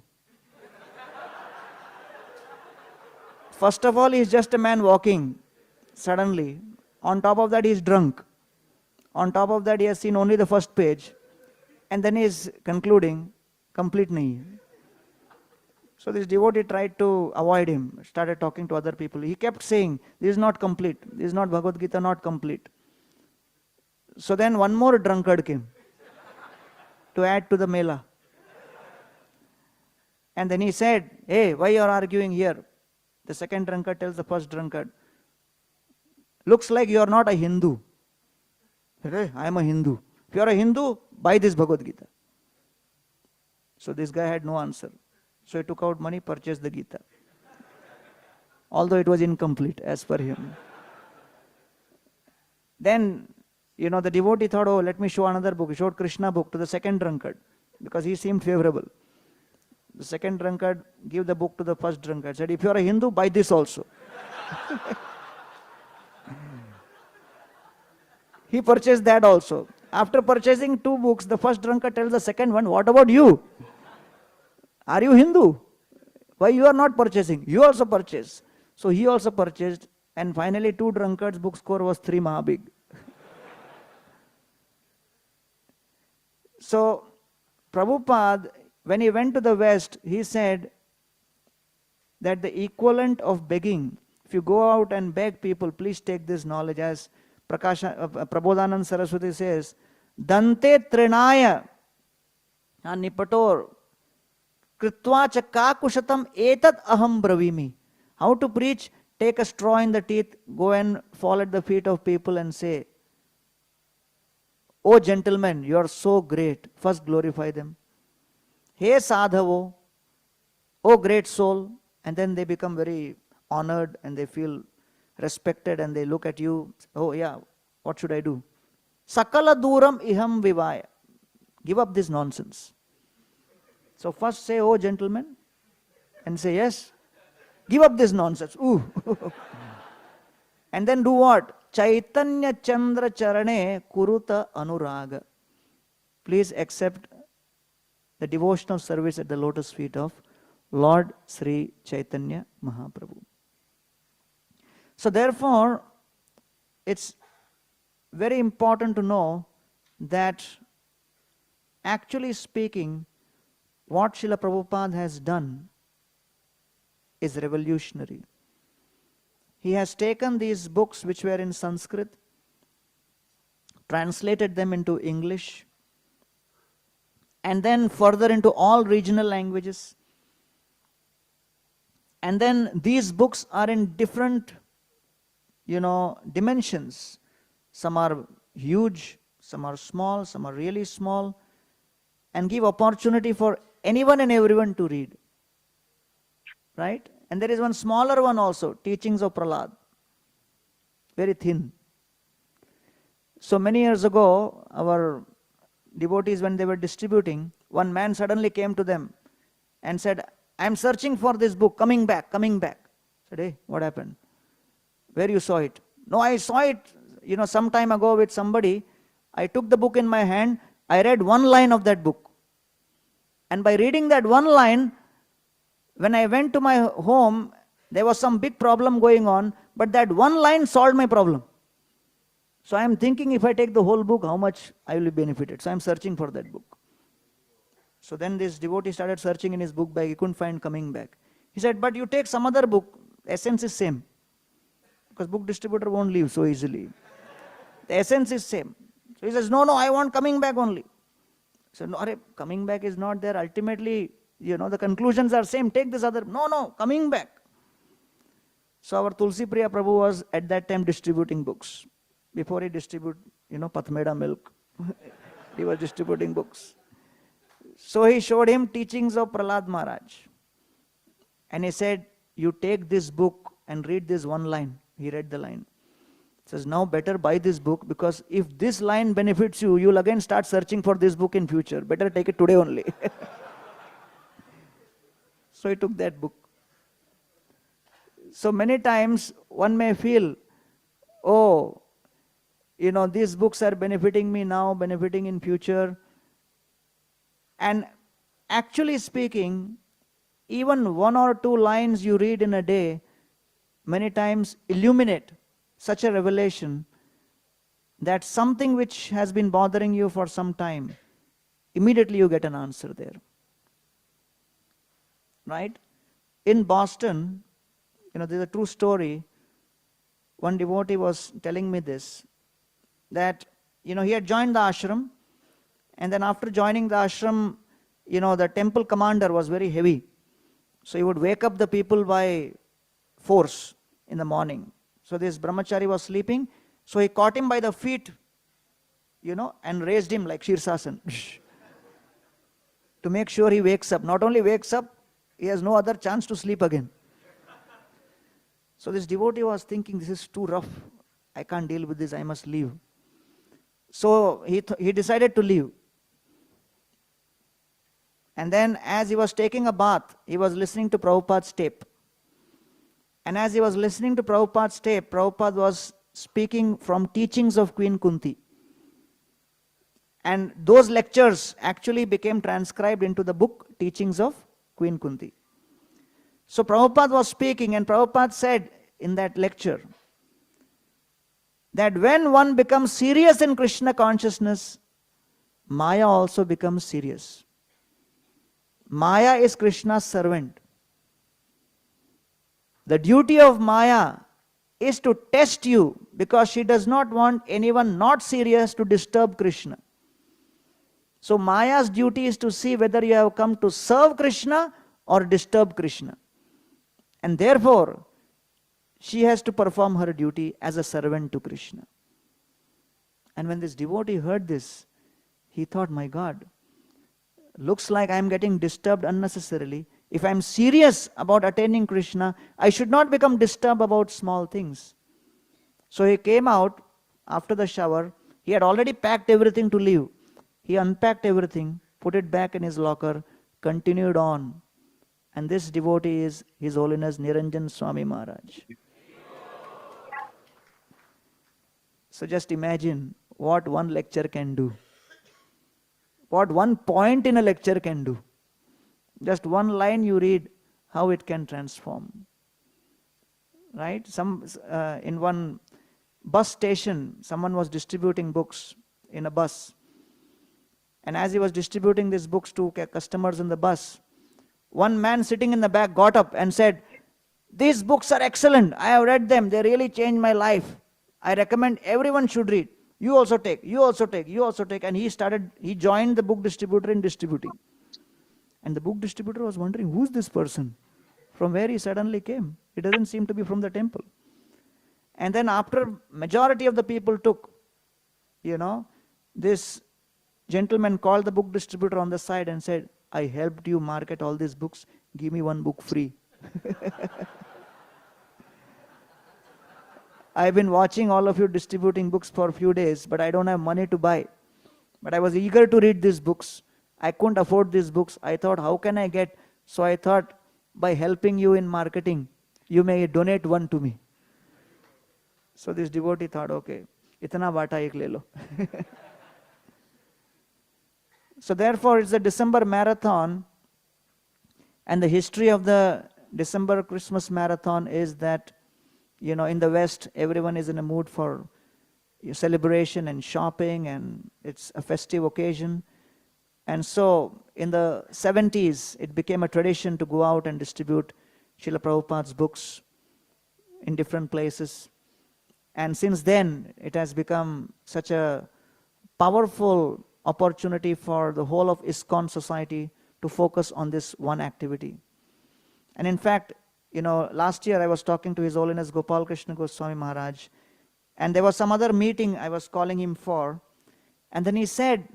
First of all, he is just a man walking suddenly. On top of that, he is drunk. On top of that, he has seen only the first page. And then he is concluding, "Complete nahi hai." So this devotee tried to avoid him, started talking to other people. He kept saying, "This is not complete. This is not Bhagavad Gita, not complete." So then one more drunkard came to add to the mela. And then he said, "Hey, why you are arguing here?" The second drunkard tells the first drunkard, "Looks like you are not a Hindu." "Hey, I am a Hindu. If you are a Hindu, buy this Bhagavad Gita." So this guy had no answer. So he took out money, purchased the Gita. Although it was incomplete as per him. Then, the devotee thought, oh, let me show another book. He showed Krishna book to the second drunkard because he seemed favorable. The second drunkard gave the book to the first drunkard. Said, if you are a Hindu, buy this also. He purchased that also. After purchasing 2 books, the first drunkard tells the second one, what about you? Are you Hindu? Why you are not purchasing? You also purchase. So he also purchased, and finally 2 drunkards' book score was 3 Mahabig. So Prabhupada, when he went to the West, he said that the equivalent of begging, if you go out and beg people, please take this knowledge, as Prabodhanand Saraswati says, Dante Trinaya Nipator Kritva cha kakushatam etat aham bravimi. How to preach? Take a straw in the teeth, go and fall at the feet of people and say, oh gentlemen, you are so great. First glorify them. Hey sadhavo, oh great soul. And then they become very honored and they feel respected and they look at you. Oh yeah, what should I do? Sakala duram iham vivaya. Give up this nonsense. So first say, oh gentlemen, and say yes. Give up this nonsense. Ooh. And then do what? Chaitanya Chandra Charane Kuruta Anuraga. Please accept the devotional service at the lotus feet of Lord Sri Chaitanya Mahaprabhu. So therefore, it's very important to know that actually speaking, what Srila Prabhupada has done is revolutionary. He has taken these books which were in Sanskrit, translated them into English, and then further into all regional languages. And then these books are in different, dimensions. Some are huge, some are small, some are really small, and give opportunity for anyone and everyone to read. Right? And there is one smaller one also, Teachings of Prahlad. Very thin. So many years ago, our devotees, when they were distributing, one man suddenly came to them and said, I am searching for this book, coming back. I said, hey, what happened? Where you saw it? No, I saw it, some time ago with somebody. I took the book in my hand, I read one line of that book. And by reading that one line, when I went to my home, there was some big problem going on, but that one line solved my problem. So I am thinking, if I take the whole book, how much I will be benefited. So I am searching for that book. So then this devotee started searching in his book bag. He couldn't find, coming back. He said, but you take some other book, the essence is same. Because book distributor won't leave so easily. The essence is same. So he says, no, I want coming back only. So no, coming back is not there. Ultimately, the conclusions are same. Take this other. No, coming back. So our Tulsi Priya Prabhu was at that time distributing books. Before he distributed, Pathmeda milk, he was distributing books. So he showed him Teachings of Prahlad Maharaj. And he said, you take this book and read this one line. He read the line. He says, now better buy this book, because if this line benefits you, you'll again start searching for this book in future. Better take it today only. So he took that book. So many times one may feel, oh, these books are benefiting me now, benefiting in future. And actually speaking, even 1 or 2 lines you read in a day, many times illuminate such a revelation that something which has been bothering you for some time, immediately you get an answer there. Right? In Boston, there's a true story. One devotee was telling me this, that, he had joined the ashram, and then after joining the ashram, the temple commander was very heavy. So he would wake up the people by force in the morning. So this brahmachari was sleeping, so he caught him by the feet, and raised him like Shirsasan to make sure he wakes up. Not only wakes up, he has no other chance to sleep again. So this devotee was thinking, this is too rough. I can't deal with this, I must leave. So he decided to leave. And then as he was taking a bath, he was listening to Prabhupada's tape. And as he was listening to Prabhupada's tape, Prabhupada was speaking from teachings of Queen Kunti. And those lectures actually became transcribed into the book Teachings of Queen Kunti. So Prabhupada was speaking, and Prabhupada said in that lecture that when one becomes serious in Krishna consciousness, Maya also becomes serious. Maya is Krishna's servant. The duty of Maya is to test you, because she does not want anyone not serious to disturb Krishna. So Maya's duty is to see whether you have come to serve Krishna or disturb Krishna. And therefore, she has to perform her duty as a servant to Krishna. And when this devotee heard this, he thought, my God, looks like I am getting disturbed unnecessarily. If I am serious about attaining Krishna, I should not become disturbed about small things. So he came out after the shower. He had already packed everything to leave. He unpacked everything, put it back in his locker, continued on. And this devotee is His Holiness Niranjan Swami Maharaj. So just imagine what one lecture can do. What one point in a lecture can do. Just one line you read, how it can transform. Right? In one bus station, someone was distributing books in a bus. And as he was distributing these books to customers in the bus, one man sitting in the back got up and said, these books are excellent. I have read them. They really changed my life. I recommend everyone should read. You also take, you also take, you also take. And he joined the book distributor in distributing. And the book distributor was wondering, who's this person? From where he suddenly came? It doesn't seem to be from the temple. And then after majority of the people took, this gentleman called the book distributor on the side and said, I helped you market all these books. Give me one book free. I've been watching all of you distributing books for a few days, but I don't have money to buy. But I was eager to read these books. I couldn't afford these books. I thought, how can I get? So I thought, by helping you in marketing, you may donate one to me. So this devotee thought, okay, itna bata ek le lo. So therefore, it's the December marathon, and the history of the December Christmas marathon is that, in the West, everyone is in a mood for celebration and shopping, and it's a festive occasion. And so in the 70s, it became a tradition to go out and distribute Srila Prabhupada's books in different places. And since then, it has become such a powerful opportunity for the whole of ISKCON society to focus on this one activity. And in fact, last year I was talking to His Holiness Gopal Krishna Goswami Maharaj, and there was some other meeting I was calling him for, and then he said,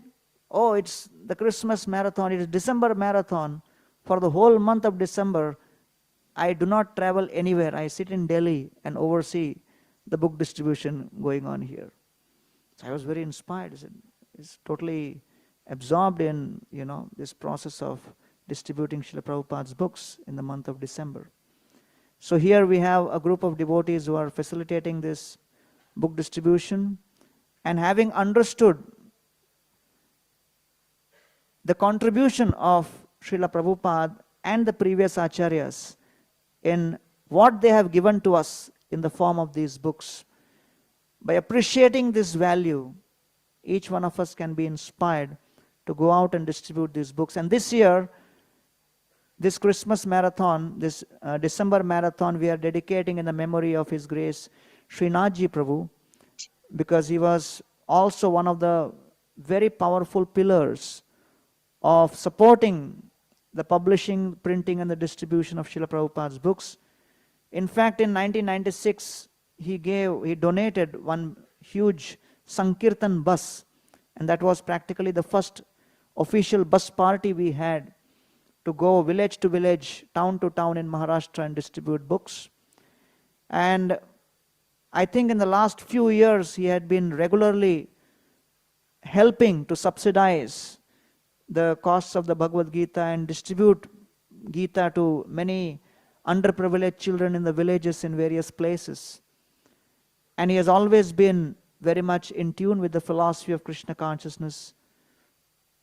oh, it's the Christmas marathon, it is December marathon. For the whole month of December, I do not travel anywhere. I sit in Delhi and oversee the book distribution going on here. So I was very inspired. I said, is totally absorbed in, this process of distributing Srila Prabhupada's books in the month of December. So here we have a group of devotees who are facilitating this book distribution, and having understood the contribution of Srila Prabhupada and the previous acharyas in what they have given to us in the form of these books, by appreciating this value, each one of us can be inspired to go out and distribute these books. And this year, this Christmas marathon, this December marathon, we are dedicating in the memory of His Grace Srinathji Prabhu, because he was also one of the very powerful pillars of supporting the publishing, printing, and the distribution of Srila Prabhupada's books. In fact, in 1996, he donated one huge Sankirtan bus, and that was practically the first official bus party we had to go village to village, town to town in Maharashtra and distribute books. And I think in the last few years he had been regularly helping to subsidize the costs of the Bhagavad Gita and distribute Gita to many underprivileged children in the villages in various places. And he has always been very much in tune with the philosophy of Krishna consciousness,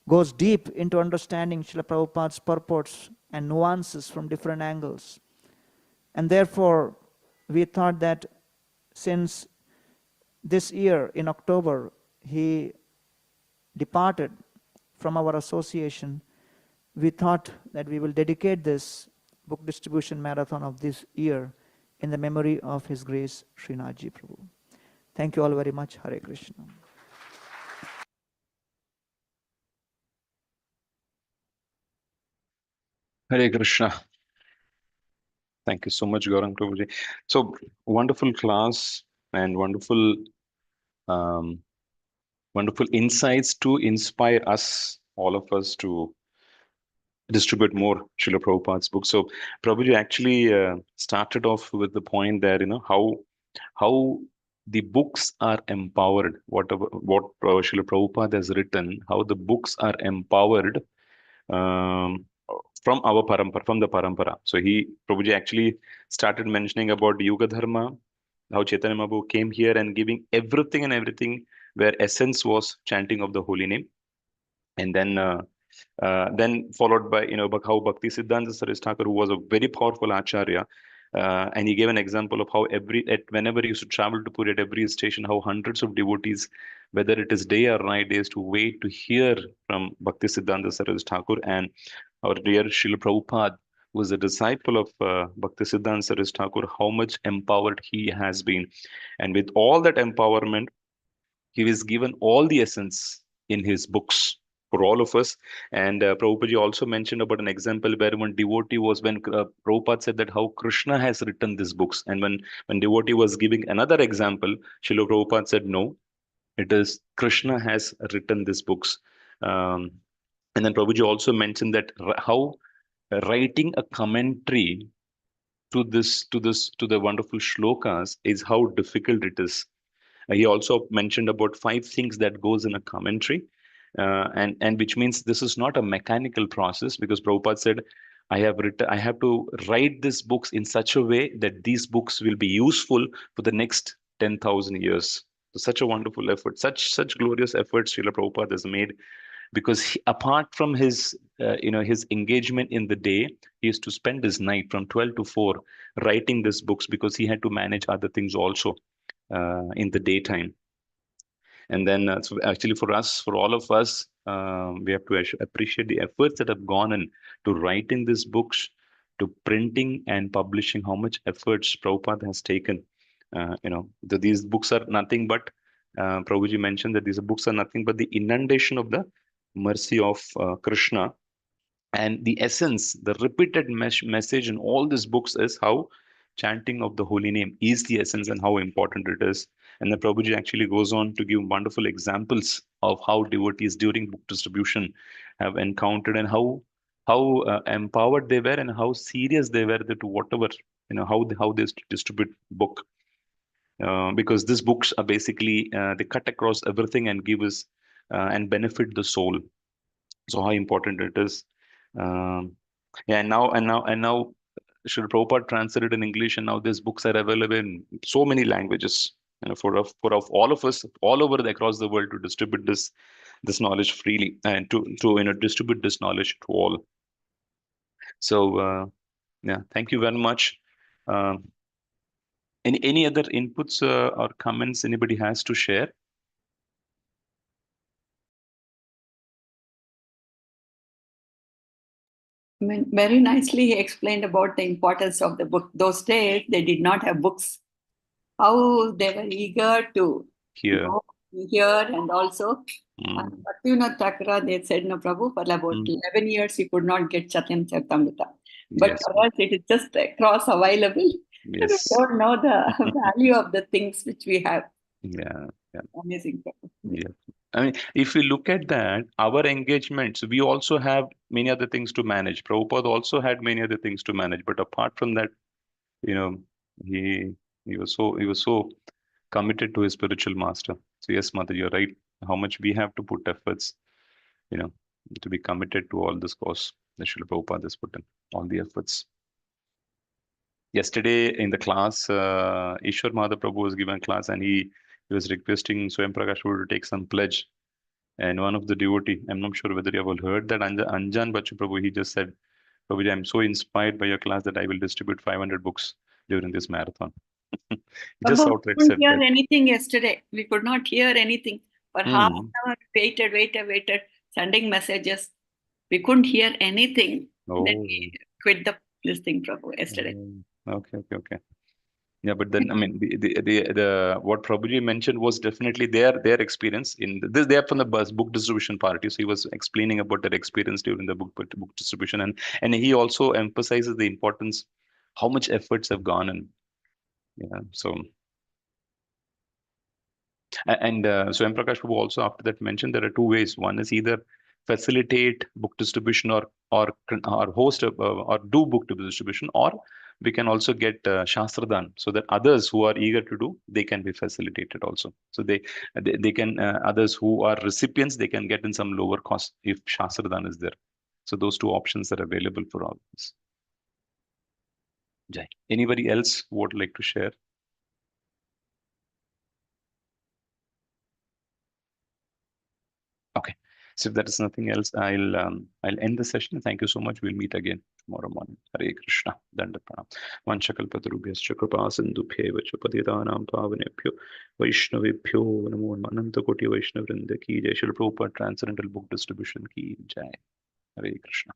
goes deep into understanding Srila Prabhupada's purports and nuances from different angles. And therefore, we thought that since this year in October he departed from our association, we thought that we will dedicate this book distribution marathon of this year in the memory of His Grace Srinathji Prabhu. Thank you all very much. Hare Krishna. Hare Krishna. Thank you so much, Gaurang Prabhuji. So wonderful class and wonderful insights to inspire us, all of us, to distribute more Srila Prabhupada's books. So Prabhuji actually started off with the point that, how the books are empowered, what Srila Prabhupada has written, how the books are empowered from our parampara, from the parampara. So Prabhuji actually started mentioning about Yuga Dharma, how Chaitanya Mahaprabhu came here and giving everything and everything where essence was chanting of the holy name. And then followed by, how Bhakti Siddhanta Saraswati Thakur, who was a very powerful acharya, and he gave an example of how whenever he used to travel to Puri, at every station, how hundreds of devotees, whether it is day or night, they used to wait to hear from Bhakti Siddhanta Saraswati Thakur. And our dear Srila Prabhupada was a disciple of Bhakti Siddhanta Saraswati Thakur, how much empowered he has been. And with all that empowerment, he was given all the essence in his books for all of us. And Prabhupada also mentioned about an example where one devotee was, when Prabhupada said that how Krishna has written these books. And when devotee was giving another example, Srila Prabhupada said, no, it is Krishna has written these books. And then Prabhuji also mentioned that how writing a commentary to the wonderful shlokas is how difficult it is. He also mentioned about 5 things that goes in a commentary, and which means this is not a mechanical process, because Prabhupada said, I have to write these books in such a way that these books will be useful for the next 10,000 years. So such a wonderful effort, such glorious efforts Srila Prabhupada has made, because apart from his his engagement in the day, he used to spend his night from 12 to 4 writing these books, because he had to manage other things also in the daytime. And then so actually for all of us, we have to appreciate the efforts that have gone in to writing these books, to printing and publishing, how much efforts Prabhupada has taken. These books are nothing but, Prabhuji mentioned that these books are nothing but the inundation of the mercy of Krishna. And the essence, the repeated message in all these books is how chanting of the holy name is the essence and how important it is. And then Prabhuji actually goes on to give wonderful examples of how devotees during book distribution have encountered, and how empowered they were, and how serious they were to whatever, how they distribute book. Because these books are basically, they cut across everything and give us and benefit the soul. So how important it is. Yeah, and now Srila Prabhupada translated in English, and now these books are available in so many languages, for all of us all over across the world, to distribute this knowledge freely, and to distribute this knowledge to all. So yeah, thank you very much. Any other inputs or comments anybody has to share? I mean, very nicely he explained about the importance of the book. Those days, they did not have books. How they were eager to Here. go here, and also Mm. Bhaktivinoda Thakur, they said, no, Prabhu, for about 11 years, he could not get Chaitanya Charitamrita. But Yes. for us, it is just across available. Yes. We don't know the value of the things which we have. Yeah. Amazing, Prabhu. Yeah. I mean, if we look at that, our engagements, we also have many other things to manage. Prabhupada also had many other things to manage. But apart from that, he was so committed to his spiritual master. So yes, Mother, you're right. How much we have to put efforts, to be committed to all this cause that Srila Prabhupada has put in, all the efforts. Yesterday in the class, Ishwar Madhav Prabhu was given a class, and he was requesting Swayam Prakash Prabhu to take some pledge. And one of the devotee, I'm not sure whether you have all heard that, Anjan Bachu Prabhu, he just said, Prabhuji, I'm so inspired by your class that I will distribute 500 books during this marathon. He just Prabhu, outright we couldn't said hear that. anything yesterday. We could not hear anything. For half Hmm. an hour, waited, sending messages. We couldn't hear anything. Then Oh. we quit this thing, Prabhu, yesterday. Okay. Yeah, but then I mean the what Prabhuji mentioned was definitely their experience in this. They are from the book distribution party, so he was explaining about their experience during the book distribution, and he also emphasizes the importance, how much efforts have gone in. Yeah, so so M. Prakash Prabhu also after that mentioned there are two ways. One is either facilitate book distribution or host or do book distribution, or we can also get Shastradan, so that others who are eager to do, they can be facilitated also. So they can others who are recipients, they can get in some lower cost if Shastradan is there. So those two options are available for all this. Jai. Anybody else who would like to share? Okay. So if there is nothing else, I'll end the session. Thank you so much. We'll meet again tomorrow morning. Hare Krishna. Danda pranam. Vanchakalpatarubhyascha kripa sindubhyeva cha patitanam pavanebhyo Vaishnavebhyo namo Ananta Koti Vaishnavrinda ki jai. Srila Prabhupada Transcendental Book Distribution ki jai. Hare Krishna.